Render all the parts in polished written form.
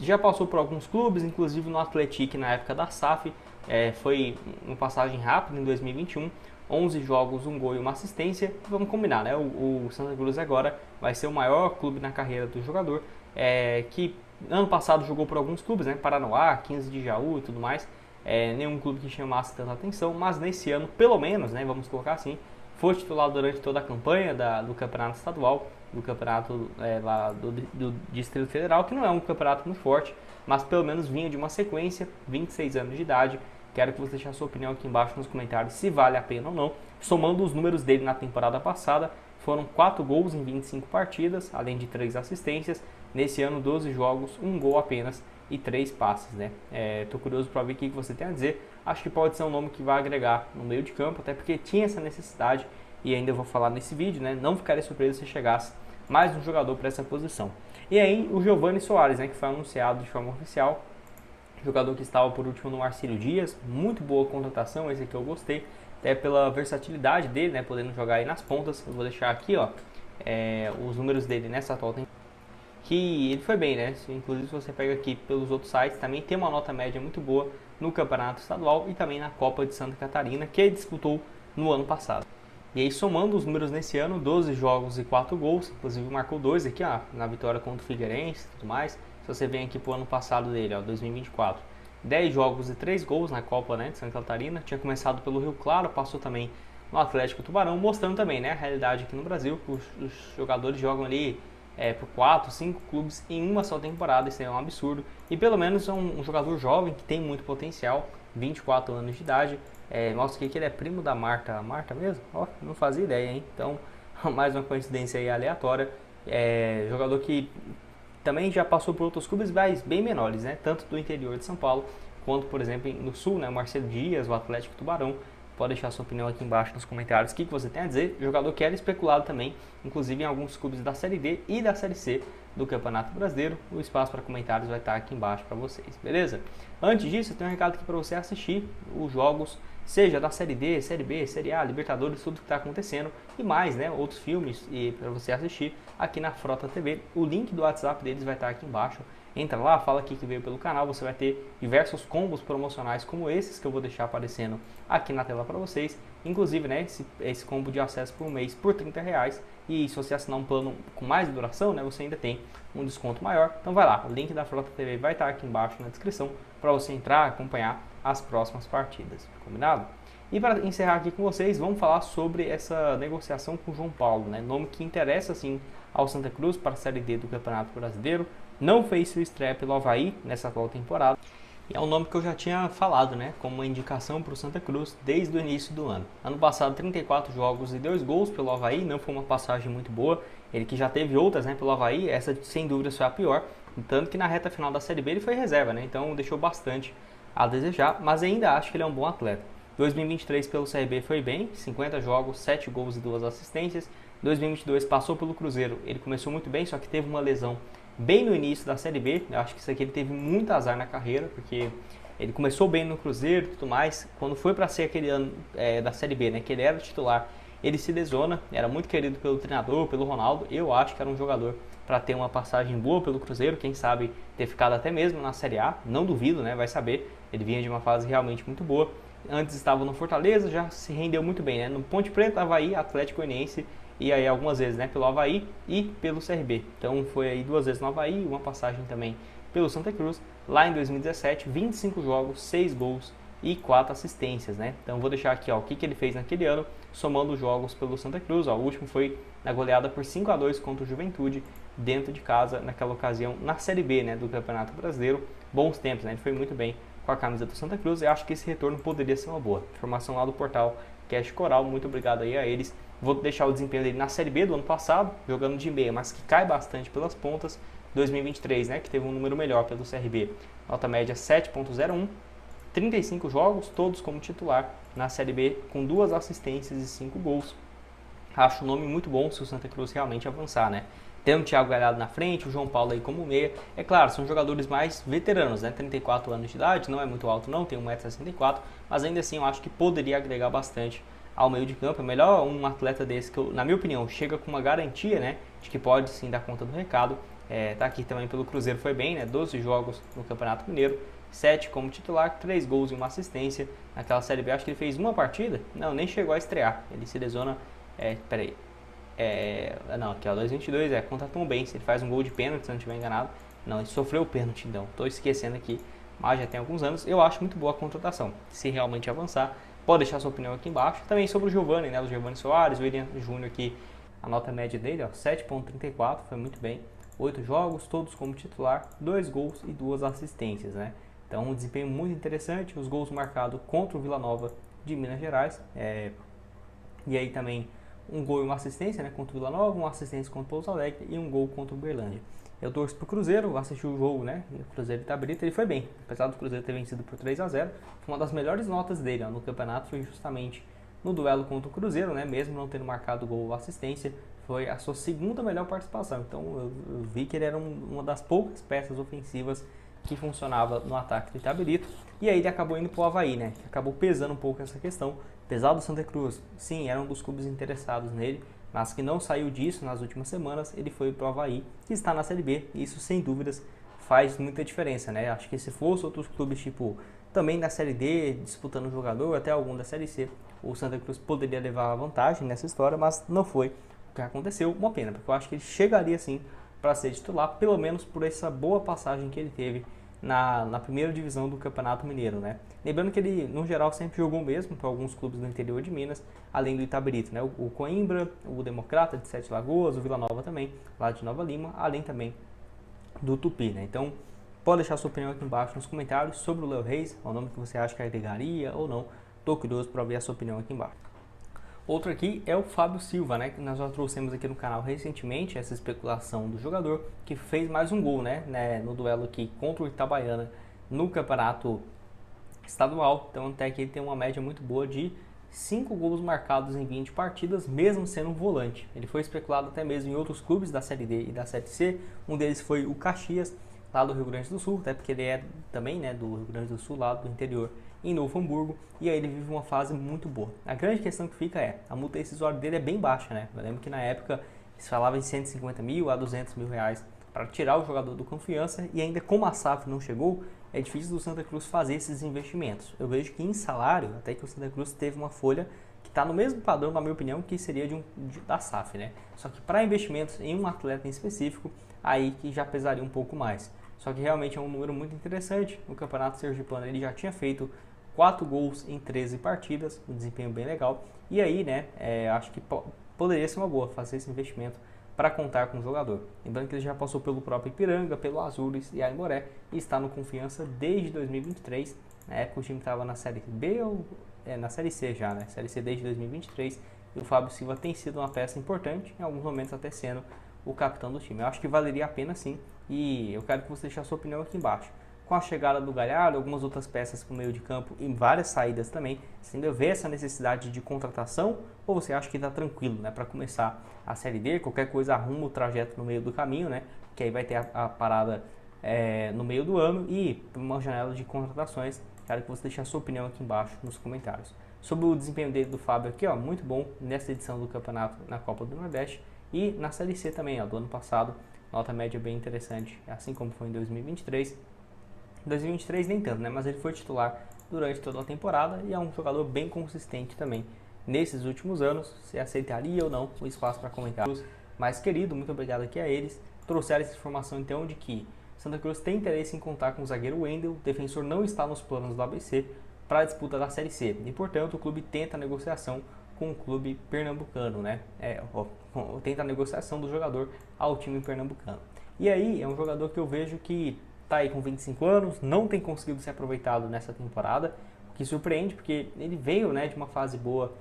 Já passou por alguns clubes, inclusive no Atlético na época da SAF, foi uma passagem rápida em 2021, 11 jogos, um gol e uma assistência. Vamos combinar, né? O Santa Cruz agora vai ser o maior clube na carreira do jogador, que ano passado jogou por alguns clubes, né? Paranoá, 15 de Jaú e tudo mais. Nenhum clube que chamasse tanta atenção, mas nesse ano, pelo menos, né? Vamos colocar assim, foi titular durante toda a campanha do Campeonato Estadual, do campeonato lá do Distrito Federal, que não é um campeonato muito forte, mas pelo menos vinha de uma sequência, 26 anos de idade. Quero que você deixe a sua opinião aqui embaixo nos comentários se vale a pena ou não. Somando os números dele na temporada passada, foram 4 gols em 25 partidas, além de 3 assistências. Nesse ano, 12 jogos, 1 gol apenas e 3 passes, né? Tô curioso para ver o que você tem a dizer. Acho que pode ser um nome que vai agregar no meio de campo, até porque tinha essa necessidade e ainda vou falar nesse vídeo, né? Não ficaria surpreso se chegasse mais um jogador para essa posição. E aí o Giovani Soares, né, que foi anunciado de forma oficial, jogador que estava por último no Marcílio Dias, muito boa contratação, esse aqui eu gostei, até pela versatilidade dele, né, podendo jogar aí nas pontas. Eu vou deixar aqui, ó, os números dele nessa atual temporada, que ele foi bem, né? Inclusive se você pega aqui pelos outros sites, também tem uma nota média muito boa no Campeonato Estadual e também na Copa de Santa Catarina, que ele disputou no ano passado. E aí, somando os números nesse ano, 12 jogos e 4 gols, inclusive marcou 2 aqui, ó, na vitória contra o Figueirense e tudo mais. Se você vem aqui pro ano passado dele, ó, 2024, 10 jogos e 3 gols na Copa, né, de Santa Catarina. Tinha começado pelo Rio Claro, passou também no Atlético Tubarão, mostrando também, né, a realidade aqui no Brasil, que os jogadores jogam ali por 4, 5 clubes em uma só temporada. Isso é um absurdo. E pelo menos é um jogador jovem que tem muito potencial, 24 anos de idade. Mostra que ele é primo da Marta. A Marta mesmo? Ó, não fazia ideia, hein? Então, mais uma coincidência aí aleatória. Jogador que também já passou por outros clubes bem menores, né? Tanto do interior de São Paulo, quanto, por exemplo, no Sul, né? O Marcelo Dias, o Atlético Tubarão. Pode deixar sua opinião aqui embaixo nos comentários. O que você tem a dizer? Jogador que era especulado também, inclusive em alguns clubes da Série D e da Série C do Campeonato Brasileiro. O espaço para comentários vai estar aqui embaixo para vocês, beleza? Antes disso, eu tenho um recado aqui para você assistir os jogos, seja da Série D, Série B, Série A, Libertadores, tudo que está acontecendo e mais, né? Outros filmes e para você assistir aqui na Frota TV. O link do WhatsApp deles vai estar aqui embaixo. Entra lá, fala aqui que veio pelo canal, você vai ter diversos combos promocionais como esses que eu vou deixar aparecendo aqui na tela para vocês. Inclusive, né, esse combo de acesso por mês por R$30. E se você assinar um plano com mais duração, né, você ainda tem um desconto maior. Então vai lá, o link da Frota TV vai estar aqui embaixo na descrição para você entrar e acompanhar as próximas partidas, combinado? E para encerrar aqui com vocês, vamos falar sobre essa negociação com o João Paulo, né? Nome que interessa sim ao Santa Cruz para a Série D do Campeonato Brasileiro. Não fez sua estreia pelo Avaí nessa atual temporada. E é um nome que eu já tinha falado, né? Como uma indicação para o Santa Cruz desde o início do ano. Ano passado, 34 jogos e 2 gols pelo Avaí, não foi uma passagem muito boa. Ele que já teve outras, né, pelo Avaí, essa sem dúvida foi a pior. Tanto que na reta final da Série B ele foi reserva, né? Então deixou bastante a desejar, mas ainda acho que ele é um bom atleta. 2023 pelo CRB foi bem, 50 jogos, 7 gols e 2 assistências. 2022 passou pelo Cruzeiro, ele começou muito bem, só que teve uma lesão bem no início da Série B. Eu acho que isso aqui ele teve muito azar na carreira, porque ele começou bem no Cruzeiro e tudo mais. Quando foi para ser aquele ano da Série B, né, que ele era titular, ele se lesiona. Era muito querido pelo treinador, pelo Ronaldo. Eu acho que era um jogador para ter uma passagem boa pelo Cruzeiro, quem sabe ter ficado até mesmo na Série A, não duvido, né, vai saber. Ele vinha de uma fase realmente muito boa. Antes estava no Fortaleza, já se rendeu muito bem, né, no Ponte Preta, Avaí, Atlético Goianiense, e aí algumas vezes, né, pelo Avaí e pelo CRB. Então foi aí 2 vezes no Avaí, uma passagem também pelo Santa Cruz. Lá em 2017, 25 jogos, 6 gols e 4 assistências, né? Então vou deixar aqui, ó, o que ele fez naquele ano, somando os jogos pelo Santa Cruz. Ó, o último foi na goleada por 5-2 contra o Juventude, dentro de casa, naquela ocasião, na Série B, né, do Campeonato Brasileiro. Bons tempos, né? Ele foi muito bem com a camisa do Santa Cruz. Eu acho que esse retorno poderia ser uma boa. Informação lá do portal Cash Coral, muito obrigado aí a eles. Vou deixar o desempenho dele na Série B do ano passado, jogando de meia, mas que cai bastante pelas pontas. 2023, né, que teve um número melhor pelo CRB, nota média 7.01, 35 jogos, todos como titular na Série B, com 2 assistências e 5 gols. Acho um nome muito bom se o Santa Cruz realmente avançar, né? Tendo o Thiago Galhardo na frente, o João Paulo aí como meia. É claro, são jogadores mais veteranos, né? 34 anos de idade, não é muito alto não, tem 1,64 m, mas ainda assim eu acho que poderia agregar bastante ao meio de campo. É melhor um atleta desse que, na minha opinião, chega com uma garantia, né, de que pode sim dar conta do recado, Tá aqui também pelo Cruzeiro, foi bem, né? 12 jogos no Campeonato Mineiro, 7 como titular, 3 gols e uma assistência. Naquela Série B, acho que ele fez uma partida, não, nem chegou a estrear. Ele se lesiona, peraí, não, aqui ó, 2022, contra Tombense, ele faz um gol de pênalti, se não estiver enganado. Não, ele sofreu o pênalti, então, tô esquecendo aqui, mas já tem alguns anos. Eu acho muito boa a contratação, se realmente avançar. Pode deixar sua opinião aqui embaixo. Também sobre o Giovani, né, o Giovani Soares, o William Júnior aqui, a nota média dele, ó, 7,34, foi muito bem. 8 jogos, todos como titular, 2 gols e 2 assistências, né? Então um desempenho muito interessante, os gols marcados contra o Vila Nova de Minas Gerais, e aí também um gol e uma assistência, né, contra o Vila Nova, uma assistência contra o Pouso Alegre e um gol contra o Uberlândia. Eu torço pro Cruzeiro, assisti o jogo, né, o Cruzeiro Itabirito, ele foi bem, apesar do Cruzeiro ter vencido por 3-0, foi uma das melhores notas dele, ó, no campeonato foi justamente no duelo contra o Cruzeiro, né, mesmo não tendo marcado gol ou assistência, foi a sua segunda melhor participação. Então eu vi que ele era uma das poucas peças ofensivas que funcionava no ataque do Itabirito. E aí ele acabou indo para o Avaí, né? Que acabou pesando um pouco essa questão. Apesar do Santa Cruz, sim, era um dos clubes interessados nele, mas que não saiu disso nas últimas semanas, ele foi para o Avaí, que está na Série B. E isso, sem dúvidas, faz muita diferença, né? Acho que se fosse outros clubes, tipo, também da Série D, disputando o jogador, até algum da Série C, o Santa Cruz poderia levar a vantagem nessa história, mas não foi o que aconteceu. Uma pena, porque eu acho que ele chegaria sim para ser titular, pelo menos por essa boa passagem que ele teve na primeira divisão do Campeonato Mineiro, né? Lembrando que ele, no geral, sempre jogou mesmo para alguns clubes do interior de Minas, além do Itabirito, né? O Coimbra, o Democrata de Sete Lagoas, o Vila Nova também, lá de Nova Lima, além também do Tupi, né? Então, pode deixar sua opinião aqui embaixo nos comentários sobre o Léo Reis, o nome que você acha que agregaria ou não. Tô curioso para ver a sua opinião aqui embaixo. Outro aqui é o Fábio Silva, né, que nós já trouxemos aqui no canal recentemente, essa especulação do jogador, que fez mais um gol, né, no duelo aqui contra o Itabaiana no campeonato estadual. Então até que ele tem uma média muito boa de 5 gols marcados em 20 partidas, mesmo sendo um volante. Ele foi especulado até mesmo em outros clubes da Série D e da Série C, um deles foi o Caxias, lá do Rio Grande do Sul, até porque ele é também, né, do Rio Grande do Sul, lá do interior, em Novo Hamburgo, e aí ele vive uma fase muito boa. A grande questão que fica a multa rescisória dele é bem baixa, né? Eu lembro que na época se falava em 150 mil a 200 mil reais para tirar o jogador do Confiança, e ainda como a SAF não chegou, é difícil do Santa Cruz fazer esses investimentos. Eu vejo que em salário, até que o Santa Cruz teve uma folha que está no mesmo padrão, na minha opinião, que seria da SAF, né? Só que para investimentos em um atleta em específico, aí que já pesaria um pouco mais. Só que realmente é um número muito interessante. No Campeonato Sergipano ele já tinha feito 4 gols em 13 partidas, um desempenho bem legal. E aí, né, acho que poderia ser uma boa fazer esse investimento para contar com o jogador. Lembrando que ele já passou pelo próprio Ipiranga, pelo Azures e Aimoré e está no Confiança desde 2023. Na época o time estava na Série B ou na Série C já, né? Série C desde 2023. E o Fábio Silva tem sido uma peça importante, em alguns momentos até sendo o capitão do time. Eu acho que valeria a pena sim, e eu quero que você deixe a sua opinião aqui embaixo. Com a chegada do Galhardo, algumas outras peças para o meio de campo e várias saídas também, você ainda vê essa necessidade de contratação ou você acha que está tranquilo, né, para começar a Série D? Qualquer coisa arruma o trajeto no meio do caminho, né, que aí vai ter a parada no meio do ano e uma janela de contratações. Quero que você deixe a sua opinião aqui embaixo nos comentários. Sobre o desempenho dele do Fábio aqui, ó, muito bom nessa edição do campeonato na Copa do Nordeste e na Série C também, ó, do ano passado, nota média bem interessante, assim como foi em 2023. 2023 nem tanto, né? Mas ele foi titular durante toda a temporada e é um jogador bem consistente também. Nesses últimos anos, você aceitaria ou não o espaço para comentários mais querido? Muito obrigado aqui a eles. Trouxeram essa informação então de que Santa Cruz tem interesse em contar com o zagueiro Wendel, o defensor não está nos planos do ABC para a disputa da Série C e, portanto, o clube tenta a negociação com o clube pernambucano, né? Tenta a negociação do jogador ao time pernambucano. E aí é um jogador que eu vejo que está aí com 25 anos, não tem conseguido ser aproveitado nessa temporada, o que surpreende porque ele veio, né, de uma fase boa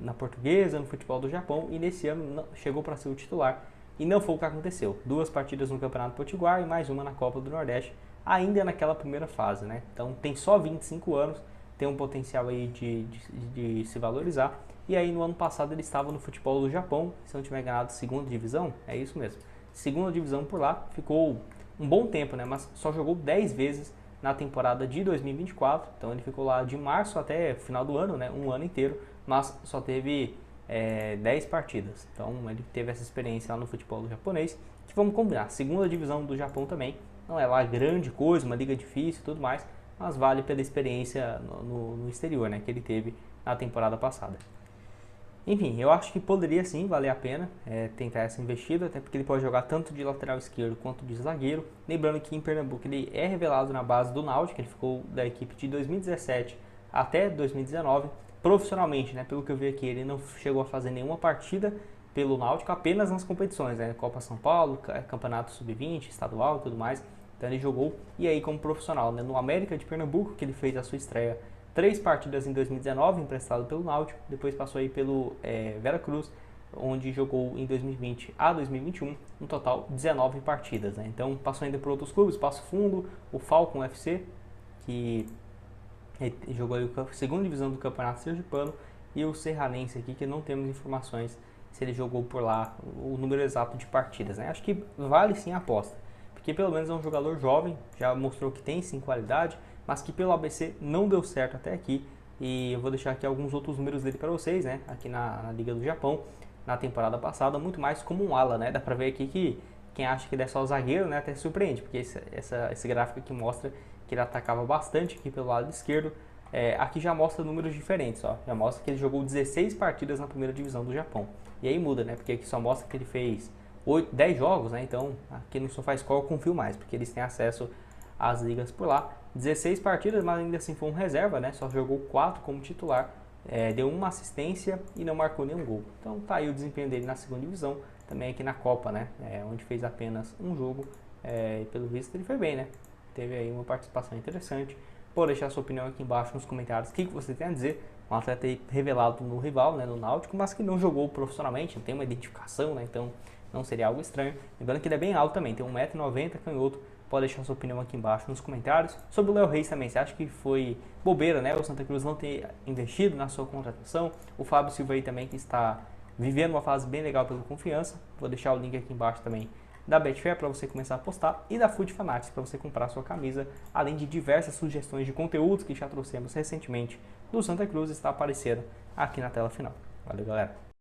na Portuguesa, no futebol do Japão, e nesse ano chegou para ser o titular e não foi o que aconteceu. 2 partidas no Campeonato Potiguar e mais uma na Copa do Nordeste, ainda naquela primeira fase, né? Então tem só 25 anos, tem um potencial aí de se valorizar. E aí no ano passado ele estava no futebol do Japão, se não tiver enganado, segunda divisão, é isso mesmo. Segunda divisão por lá, ficou um bom tempo, né? Mas só jogou 10 vezes na temporada de 2024, então ele ficou lá de março até o final do ano, né? Um ano inteiro, mas só teve 10 partidas. Então ele teve essa experiência lá no futebol japonês que vamos combinar, segunda divisão do Japão também, não é lá grande coisa, uma liga difícil e tudo mais, mas vale pela experiência no exterior, né, que ele teve na temporada passada. Enfim, eu acho que poderia sim valer a pena tentar essa investida, até porque ele pode jogar tanto de lateral esquerdo quanto de zagueiro. Lembrando que em Pernambuco ele é revelado na base do Náutico, ele ficou da equipe de 2017 até 2019, profissionalmente, né, pelo que eu vi aqui, ele não chegou a fazer nenhuma partida pelo Náutico, apenas nas competições, né, Copa São Paulo, Campeonato Sub-20, Estadual e tudo mais. Então ele jogou, e aí como profissional, né, no América de Pernambuco, que ele fez a sua estreia 3 partidas em 2019, emprestado pelo Náutico, depois passou aí pelo Veracruz, onde jogou em 2020 a 2021, um total 19 partidas, né? Então passou ainda por outros clubes, Passo Fundo, o Falcon FC, que jogou aí a segunda divisão do Campeonato Sergipano, e o Serranense aqui, que não temos informações se ele jogou por lá o número exato de partidas, né? Acho que vale sim a aposta, porque pelo menos é um jogador jovem, já mostrou que tem sim qualidade, mas que pelo ABC não deu certo até aqui, e eu vou deixar aqui alguns outros números dele para vocês, né, aqui na Liga do Japão, na temporada passada, muito mais como um ala, né, dá para ver aqui que quem acha que ele é só zagueiro, né, até surpreende, porque esse gráfico aqui mostra que ele atacava bastante aqui pelo lado esquerdo, aqui já mostra números diferentes, ó, já mostra que ele jogou 16 partidas na primeira divisão do Japão, e aí muda, né, porque aqui só mostra que ele fez 10 jogos, né, então aqui no SofaScore eu confio mais, porque eles têm acesso às ligas por lá. 16 partidas, mas ainda assim foi um reserva, né? Só jogou 4 como titular, deu uma assistência e não marcou nenhum gol. Então tá aí o desempenho dele na segunda divisão, também aqui na Copa, né? Onde fez apenas um jogo, e pelo visto ele foi bem, né? Teve aí uma participação interessante. Pode deixar sua opinião aqui embaixo nos comentários, o que você tem a dizer. Um atleta aí revelado no rival, né? No Náutico, mas que não jogou profissionalmente, não tem uma identificação, né? Então não seria algo estranho. Lembrando que ele é bem alto também, tem 1,90 m, canhoto. Pode deixar sua opinião aqui embaixo nos comentários. Sobre o Léo Reis também, você acha que foi bobeira, né? O Santa Cruz não ter investido na sua contratação. O Fábio Silva aí também, que está vivendo uma fase bem legal pelo Confiança. Vou deixar o link aqui embaixo também da Betfair para você começar a apostar e da Food Fanatics para você comprar sua camisa, além de diversas sugestões de conteúdos que já trouxemos recentemente do Santa Cruz, está aparecendo aqui na tela final. Valeu, galera!